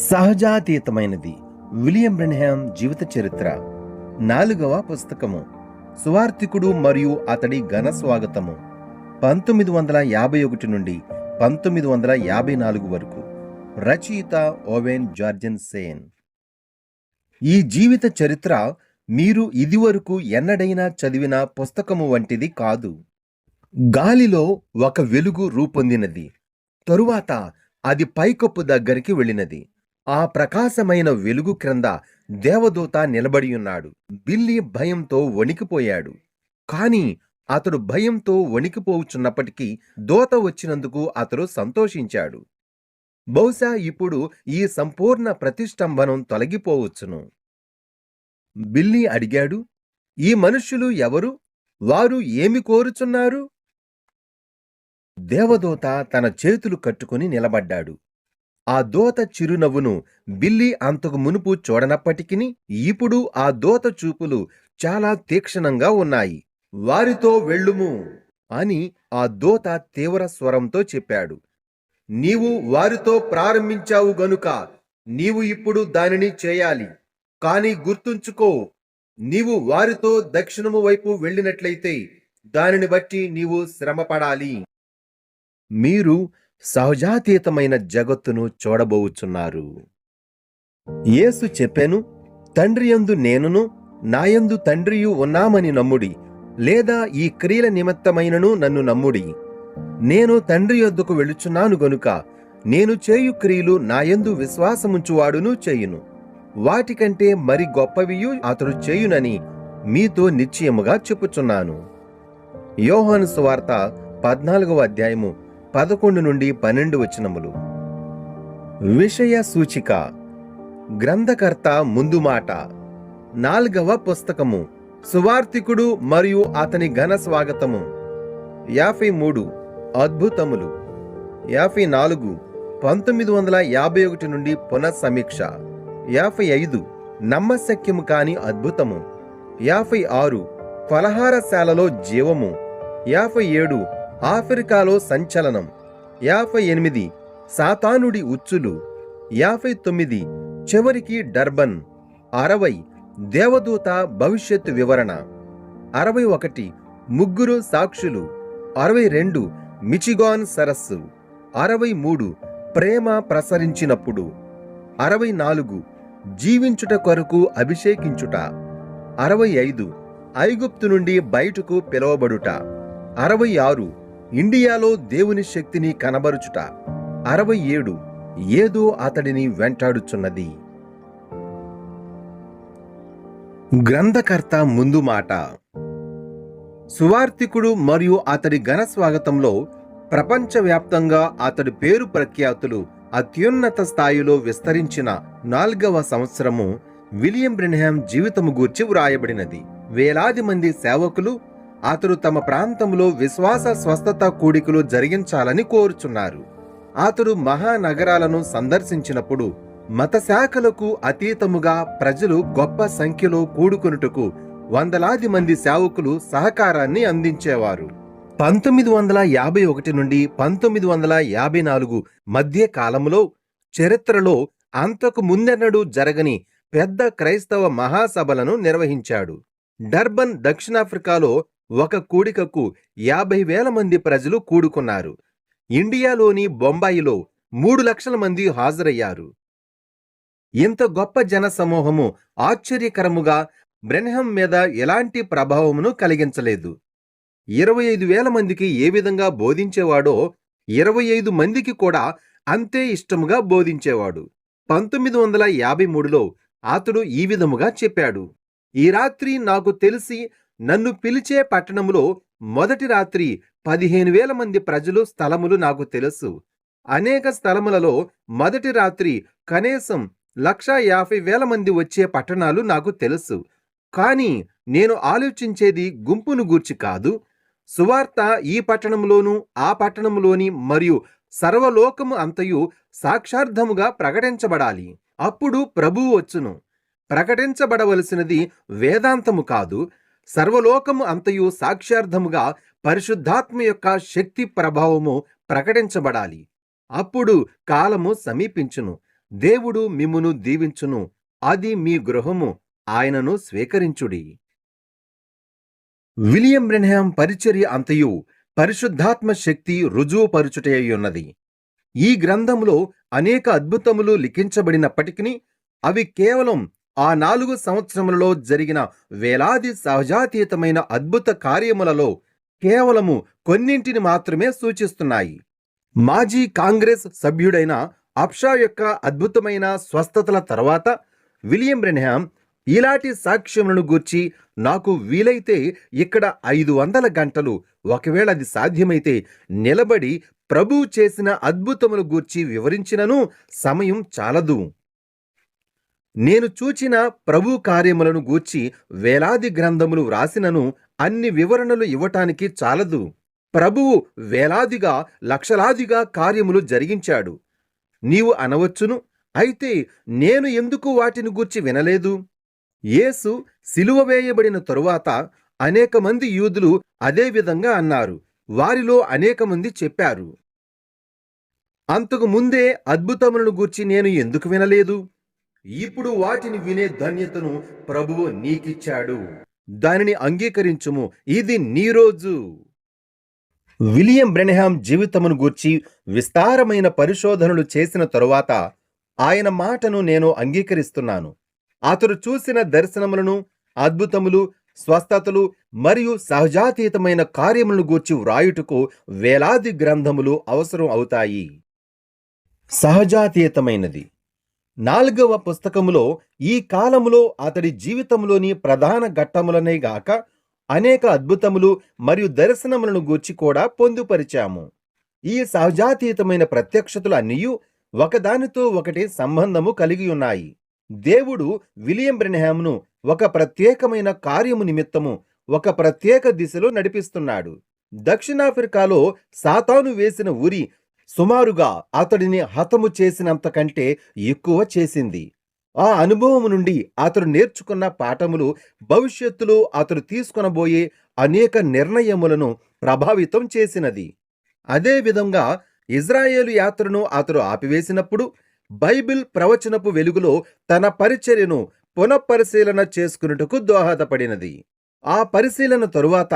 సహజాతీతమైనది. William Branham జీవిత చరిత్ర 4వ పుస్తకము. సువార్తికుడు మరియు అతడి ఘన స్వాగతము 1951 నుండి 1954 వరకు. రచయిత ఓవెన్ జార్జన్ సేన్. ఈ జీవిత చరిత్ర మీరు ఇదివరకు ఎన్నడైనా చదివిన పుస్తకము వంటిది కాదు. గాలిలో ఒక వెలుగు రూపొందినది. తరువాత అది పైకప్పు దగ్గరికి వెళ్ళినది. ఆ ప్రకాశమైన వెలుగు క్రింద దేవదూత నిలబడియున్నాడు. బిల్లీ భయంతో వణికిపోయాడు. కాని అతడు భయంతో వణికిపోవుచున్నప్పటికీ దూత వచ్చినందుకు అతడు సంతోషించాడు. బహుశా ఇప్పుడు ఈ సంపూర్ణ ప్రతిష్టంభనం తొలగిపోవచ్చును. బిల్లీ అడిగాడు, ఈ మనుష్యులు ఎవరు? వారు ఏమి కోరుచున్నారు? దేవదూత తన చేతులు కట్టుకుని నిలబడ్డాడు. ఆ దూత చిరునవ్వును బిల్లీ అంతకు మునుపు చూడనప్పటికిని ఇప్పుడు ఆ దూత చూపులు చాలా తీక్షణంగా ఉన్నాయి. వారితో వెళ్ళుము అని ఆ దూత తీవ్ర స్వరంతో చెప్పాడు. నీవు వారితో ప్రారంభించావు గనుక నీవు ఇప్పుడు దానిని చేయాలి. కాని గుర్తుంచుకో, నీవు వారితో దక్షిణము వైపు వెళ్ళినట్లయితే దానిని బట్టి నీవు శ్రమపడాలి. మీరు సహజాతీతమైన జగత్తును చూడబోవుచున్నారు. యేసు చెప్పెను, తండ్రియందు నేనును నాయందు తండ్రియు ఉన్నామని నమ్ముడి, లేదా ఈ క్రియల నిమిత్తమైనను నన్ను నమ్ముడి. నేను తండ్రి యొద్దకు వెళ్ళుచున్నాను గనుక నేను చేయు క్రియలు నాయందు విశ్వాసముంచువాడును చేయును. వాటికంటే మరి గొప్పవియు అతడు చేయునని మీతో నిశ్చయముగా చెప్పుచున్నాను. యోహాను సువార్త 14వ అధ్యాయము 11 నుండి 12 వచనములు. విషయ సూచిక. గ్రంథకర్త ముందు మాట. 4వ పుస్తకము. సువార్తికుడు మరియు అతని ఘన స్వాగతము. 53 అద్భుతములు. 54 1951 నుండి పునఃసమీక్ష. 55 నమ్మశక్యము కాని అద్భుతము. 56 ఫలహారశాలలో జీవము. 57 ఆఫ్రికాలో సంచలనం. 58 సాతానుడి ఉచ్చులు. 59 చివరికి డర్బన్. 60 దేవదూత భవిష్యత్తు వివరణ. 61 ముగ్గురు సాక్షులు. 62 మిచిగాన్ సరస్సు. 63 ప్రేమ ప్రసరించినప్పుడు. 64 జీవించుట కొరకు అభిషేకించుట. 65 ఐగుప్తు నుండి బయటకు పిలువబడుట. 66 ఇండియాలో దేవుని శక్తిని కనబరుచుట. 67 ఏదో అతడిని వెంటాడుచున్నది. గ్రంథకర్త ముందు మాట. సువార్తికుడు మరియు అతడి ఘన స్వాగతంలో ప్రపంచవ్యాప్తంగా అతడి పేరు ప్రఖ్యాతులు అత్యున్నత స్థాయిలో విస్తరించిన 4వ సంవత్సరము విలియం బ్రెన్హామ్ జీవితము గూర్చి వ్రాయబడినది. వేలాది మంది సేవకులు అతడు తమ ప్రాంతంలో విశ్వాస స్వస్థత కూడికలు జరిగించాలని కోరుచున్నారు. అతడు మహానగరాలను సందర్శించినప్పుడు మత శాఖలకు అతీతముగా ప్రజలు గొప్ప సంఖ్యలో కూడుకొనుటకు వందలాది మంది సేవకులు సహకారాన్ని అందించేవారు. 1951 నుండి 1954 మధ్య కాలంలో చరిత్రలో అంతకు ముందెన్నడూ జరగని పెద్ద క్రైస్తవ మహాసభలను నిర్వహించాడు. డర్బన్ దక్షిణాఫ్రికాలో ఒక కూడికకు 50,000 మంది ప్రజలు కూడుకున్నారు. ఇండియాలోని బొంబాయిలో 3 లక్షల మంది హాజరయ్యారు. ఇంత గొప్ప జన సమూహము ఆశ్చర్యకరముగా బ్రెన్హామ్ మీద ఎలాంటి ప్రభావమును కలిగించలేదు. 25,000 మందికి ఏ విధంగా బోధించేవాడో 25 మందికి కూడా అంతే ఇష్టముగా బోధించేవాడు. 1953లో అతడు ఈ విధముగా చెప్పాడు, ఈ రాత్రి నాకు తెలిసి నన్ను పిలిచే పట్టణములో మొదటి రాత్రి 15,000 మంది ప్రజలు స్థలములు నాకు తెలుసు. అనేక స్థలములలో మొదటి రాత్రి కనీసం 150,000 మంది వచ్చే పట్టణాలు నాకు తెలుసు. కాని నేను ఆలోచించేది గుంపును గూర్చి కాదు. సువార్త ఈ పట్టణంలోనూ ఆ పట్టణంలోని మరియు సర్వలోకము అంతయు సాక్షార్థముగా ప్రకటించబడాలి. అప్పుడు ప్రభువు వచ్చును. ప్రకటించబడవలసినది వేదాంతము కాదు, సర్వలోకము అంతయు సాక్ష్యార్థముగా పరిశుద్ధాత్మ యొక్క శక్తి ప్రభావము ప్రకటించబడాలి. అప్పుడు కాలము సమీపించును. దేవుడు మిమ్మును దీవించును. అది మీ గృహము. ఆయనను స్వీకరించుడి. విలియం బ్రెన్హామ్ పరిచర్య అంతయు పరిశుద్ధాత్మ శక్తి రుజువుపరుచుటయ్యున్నది. ఈ గ్రంథములో అనేక అద్భుతములు లిఖించబడినప్పటికీ అవి కేవలం ఆ 4 సంవత్సరములలో జరిగిన వేలాది సహజాతీతమైన అద్భుత కార్యములలో కేవలము కొన్నింటిని మాత్రమే సూచిస్తున్నాయి. మాజీ కాంగ్రెస్ సభ్యుడైన అప్షా యొక్క అద్భుతమైన స్వస్థతల తర్వాత విలియం బ్రెన్హామ్ ఇలాంటి సాక్ష్యములను గూర్చి నాకు వీలైతే ఇక్కడ 500 గంటలు, ఒకవేళ అది సాధ్యమైతే నిలబడి ప్రభువు చేసిన అద్భుతముల గూర్చి వివరించినను సమయం చాలదు. నేను చూచిన ప్రభు కార్యములను గూర్చి వేలాది గ్రంథములు వ్రాసినను అన్ని వివరణలు ఇవ్వటానికి చాలదు. ప్రభువు వేలాదిగా, లక్షలాదిగా కార్యములు జరిగించాడు. నీవు అనవచ్చును, అయితే నేను ఎందుకు వాటిని గూర్చి వినలేదు? యేసు సిలువ వేయబడిన తరువాత అనేక మంది యూదులు అదే విధంగా అన్నారు. వారిలో అనేక మంది చెప్పారు, అంతకు ముందే అద్భుతములను గూర్చి నేను ఎందుకు వినలేదు? ఇప్పుడు వాటిని వినే ధన్యతను ప్రభువు నీకిచ్చాడు. దానిని అంగీకరించుము. ఇది నీ రోజు. విలియం బ్రెన్హామ్ జీవితమును గూర్చి విస్తారమైన పరిశోధనలు చేసిన తరువాత ఆయన మాటను నేను అంగీకరిస్తున్నాను. అతడు చూసిన దర్శనములను, అద్భుతములు, స్వస్థతలు మరియు సహజాతీతమైన కార్యములను గూర్చి వ్రాయుటకు వేలాది గ్రంథములు అవసరం అవుతాయి. సహజాతీతమైనది 4వ పుస్తకములో ఈ కాలములో అతడి జీవితంలోని ప్రధాన ఘట్టములనే గాక అనేక అద్భుతములు మరియు దర్శనములను గూర్చి కూడా పొందుపరిచాము. ఈ సహజాతీతమైన ప్రత్యక్షతలు అన్నీయు ఒకదానితో ఒకటి సంబంధము కలిగి ఉన్నాయి. దేవుడు విలియం బ్రెన్హామ్ను ఒక ప్రత్యేకమైన కార్యము నిమిత్తము ఒక ప్రత్యేక దిశలో నడిపిస్తున్నాడు. దక్షిణాఫ్రికాలో సాతాను వేసిన ఉరి సుమారుగా అతడిని హతము చేసినంతకంటే ఎక్కువ చేసింది. ఆ అనుభవము నుండి అతడు నేర్చుకున్న పాఠములు భవిష్యత్తులో అతడు తీసుకొనబోయే అనేక నిర్ణయములను ప్రభావితం చేసినది. అదేవిధంగా ఇజ్రాయేలు యాత్రను అతడు ఆపివేసినప్పుడు బైబిల్ ప్రవచనపు వెలుగులో తన పరిచర్యను పునఃపరిశీలన చేసుకున్నట్టుకు దోహదపడినది. ఆ పరిశీలన తరువాత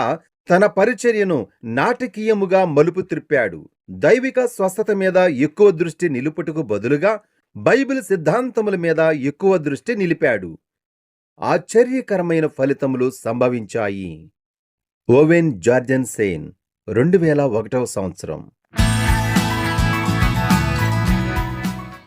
తన పరిచర్యను నాటకీయముగా మలుపు త్రిప్పాడు. దైవిక స్వస్థత మీద ఎక్కువ దృష్టి నిలుపుటకు బదులుగా బైబిల్ సిద్ధాంతముల మీద ఎక్కువ దృష్టి నిలిపాడు. ఆశ్చర్యకరమైన ఫలితములు సంభవించాయి. ఓవెన్ జార్జెన్సేన్ 2001 సంవత్సరం.